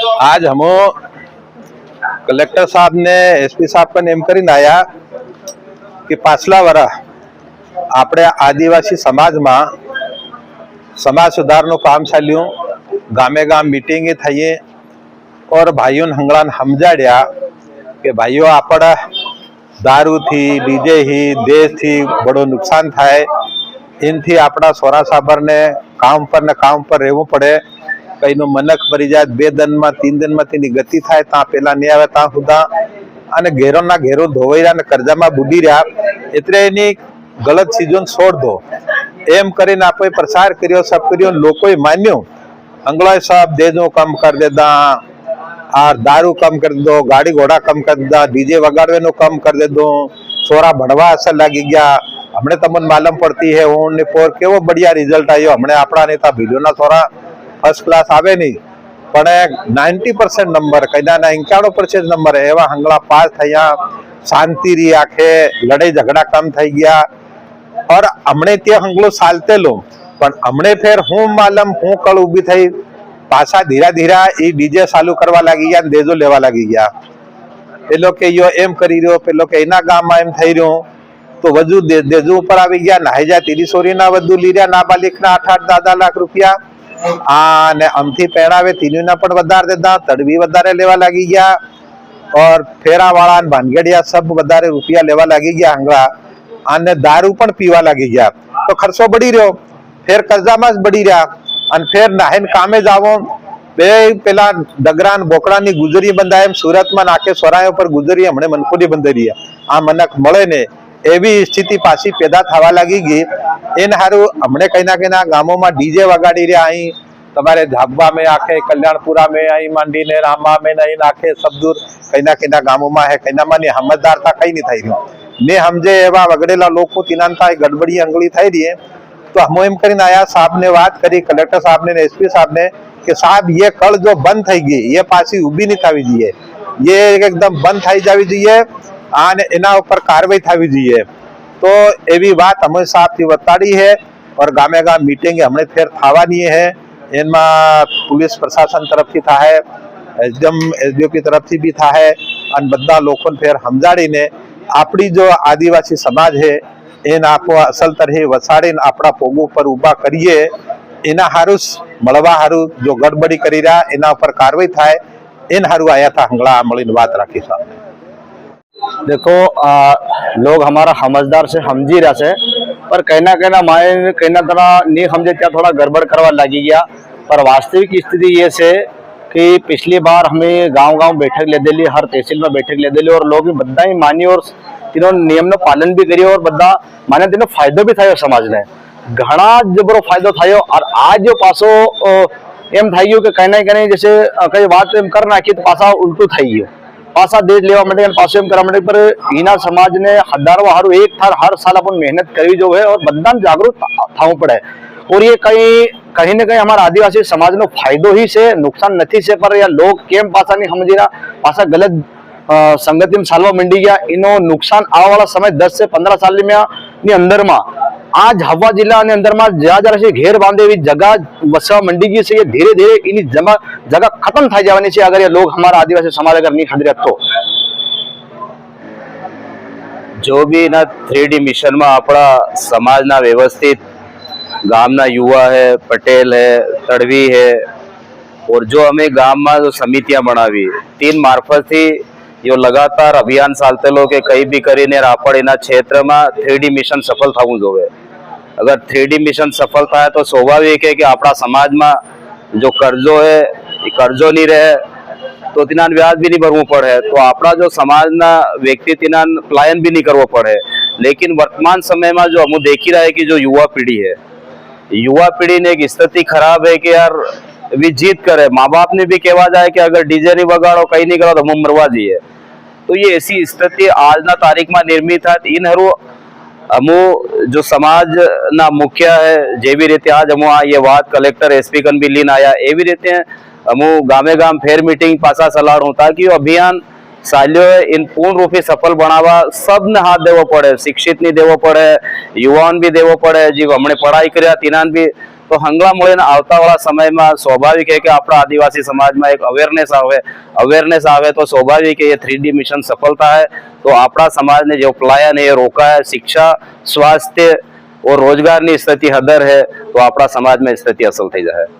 आज हम कलेक्टर साहब ने एसपी साहब पर नेम कर आया कि पाछला वर्ष આપણે આદિવાસી સમાજમાં સમાજ સુધારનું કામ ચાલ્યું, ગામે ગામ મીટિંગ થઈ और भाइयों हंगड़ा समझाड्या कि भाइयों आपड़ा दारू थी डीजे ही देश थी बड़ो नुकसान थाय, इनथी आपड़ा सोरा साबर ने काम पर रहवू पड़े। कई नो मनक मरी जाए 2 दिन में 3 दिन में तेनी गति थाय ता पेला नहीं आवे ता सुधा अने घेरो ना घेरो धोवाईरा ने कर्जा में बूडी रह्या एटले एनी गलत चीजों छोड़ दो एम करीने आपे प्रचार कर्यो, सब कर्यो, लोकोए मान्यो। अंगड़ा साहब देजो कम कर देदा और दारू कम कर दो, गाड़ी घोड़ा कम कर दो, डीजे वगाड़वे नो कम कर दे दो, छोरा भणवा असर लागी गया। हमने तमन मालूम पड़ती है ओने पोर केवो बढ़िया रिजल्ट आयो। हमने आपड़ा नेता भिडियोना छोरा फर्स्ट क्लास आवे नहीं पण 90% नंबर कईना 91% नंबर एवा हंगला पास थया। शांति री आखे लड़ाई झगड़ा कम थई गया और हमने ते हंगलो सालते लो पण हमने फिर हूँ मालूम हूँ कल उभी थई पाछा धीरा धीरा ई डीजे चालू करवा लागी गया, देजो लेवा लागी गया। पेलो के यो एम करी रह्यो, पेलो के एना गाम में एम थई रह्यो तो वजू देजो ऊपर आवी गया। नाई जा तीरी सोरीना वधु लीर्या नाबालिगना 8-8 लाख रुपया ने अमथी पहनावे तीनुना पण वधार देता, तड़वी वधारे लेवा लागी गया और फेरा वाला भानगड़िया सब वधारे रुपया लेवा लागी गया हंगला अने दारू पण पीवा लागी गया। तो खर्चो बढ़ी रह्यो, फिर कर्जा में बढ़ी रह्या અને ફેર નાહીને કામે જાવો બે પેલા ડગરાન બોકડાની ગુજરી બંધાય એમ સુરતમાં નાખે સોરાયો પર ગુજરી હમણે મનખોડી બંધાઈ આ મનક મળે ને એવી સ્થિતિ પાછી પેદા થવા લાગી ગઈ। એને હારું હમણે કઈના ગામોમાં ડીજે વગાડી રહ્યા અહીં તમારે ઝાબવા में આખે કલ્યાણપુરા में અહીં માંડીને રામા में નહીં નાખે सब दूर કઈના ગામોમાં હે કઈનામાં ની સમજદારતા કઈ નહીં થઈ રહ્યું ને સમજે એવા વગડેલા લોકો તિનાનતા ગડબડી અંગળી થઈ રહી है। तो हम एम कर आया साहब ने बात करी कलेक्टर साहब ने एसपी साहब ने कि साहब ये कल जो बंद थी गई ये पाછી उभी नहीं थवी જોઈએ, ये एकदम बंद थी जावी જોઈએ અને એના ઉપર કાર્યવાહી થવી જોઈએ। तो एवी बात हम साहब थी बताड़ी है और गामे गाम मीटिंग हमने फिर थावानी है। इनमें पुलिस प्रशासन तरफ थी था है, एसडीओपी तरफ थी भी था है और बधा लोगों फिर समझाड़ीने आपड़ी जो आदिवासी समाज है एन आपो असल तरह वसाड़ी अपना पोगो पर उभा करिए। एना हारू मळवा हारू जो गड़बड़ी करी रहा एना पर कार्रवाई थाय एन हारू आया था हंगला मळीने बात राखी साहब। देखो लोग हमारा समझदार से समझी रहा से पर कहना मायने कहना तरह नहीं समझे क्या थोड़ा गड़बड़ करवा लगी गया। पर वास्तविक स्थिति ये से कि पिछली बार हमें गांव बैठक ले देली, हर तहसील में बैठक ले देली और लोग बदा ही मानी और तीनों नियम नो पालन भी करियो और बदा माने तीनों फायदो भी थायो समाज ने घना जबरो फायदो थायो। और आज जो पासो एम थायो कि कहीं जैसे कई बात एम कर नाखी तो पासा उल्टू थाई पासा देश लेवा माटे पासो एम करा माटे पर हीना समाज ने हजारों हारू एक थार हर साल अपन मेहनत करवी जो है और बदा जागरूक थावू पड़े। और ये कहीं न कहीं हमारा आदिवासी समाज नो फायदो ही से नुकसान नहीं से पर या लोग केम पासा नहीं समझी रहा पासा गलत संगति में सालवा मंडी गया। इनो नुकसान आवा वाला समय 10 से 15 साल में अंदर में आज हवा जिला ने अंदर में जरा से घेर बांधे हुई जगह बसवा मंडी गई से ये धीरे धीरे इन जगह खत्म थी जावानी से अगर ये लोग हमारा आदिवासी समाज अगर नहीं खरीदे तो जो भी ना 3D मिशन में अपना समाज ना व्यवस्थित गाम ना युवा है, पटेल है, तड़वी है और जो हमें गाम में जो समितियां बनावी 3 मार्फत थी यो लगातार अभियान चालते लो के कई भी करीने आपड़ एना क्षेत्र में 3D मिशन सफल थवू जोवे। अगर 3D मिशन सफल था तो स्वाभाविक है कि अपना समाज में जो कर्जो है ये कर्जो नहीं रहे तो तिनान ब्याज भी नहीं भरवू पड़े तो अपना जो समाज ना व्यक्ति तिनान पलायन भी नहीं करवो पड़े। लेकिन वर्तमान समय में जो हम देखी रहा है कि जो युवा पीढ़ी है, युवा पीढ़ी ने एक स्थिति खराब है कि यार भी जीत करे। माँ बाप ने भी कहवा जाए कि अगर डीजे नहीं बगाड़ो कहीं नहीं करो तो हम मरवा दिए। तो ये ऐसी स्थिति आज ना तारीख में निर्मित है। इन हरू हमू जो समाज ना मुखिया है जेवी रीते आज हम ये बात कलेक्टर एसपी कन भी लीन आया एवी रीते हमू गामे गाम फेर मीटिंग पासा सलाड़ू ताकि अभियान सालियो इन पूर्ण रूपे सफल बनावा सब ने हाथ देवो पड़े, शिक्षित ने देवो पड़े, युवान भी देवो पड़े, जी हमने पढ़ाई कर्या तिनान भी તો હંગલા મળીને આવતાવાળા સમયમાં સ્વાભાવિક છે કે આપણા આદિવાસી સમાજમાં એક અવેરનેસ આવે તો સ્વાભાવિક है ये 3D मिशन सफल થાય તો આપણા સમાજને जो पलायन है ये रोका है शिक्षा स्वास्थ्य और रोजगार ની સ્થિતિ હદર है तो આપણા સમાજમાં સ્થિતિ અસલ થઈ જાય।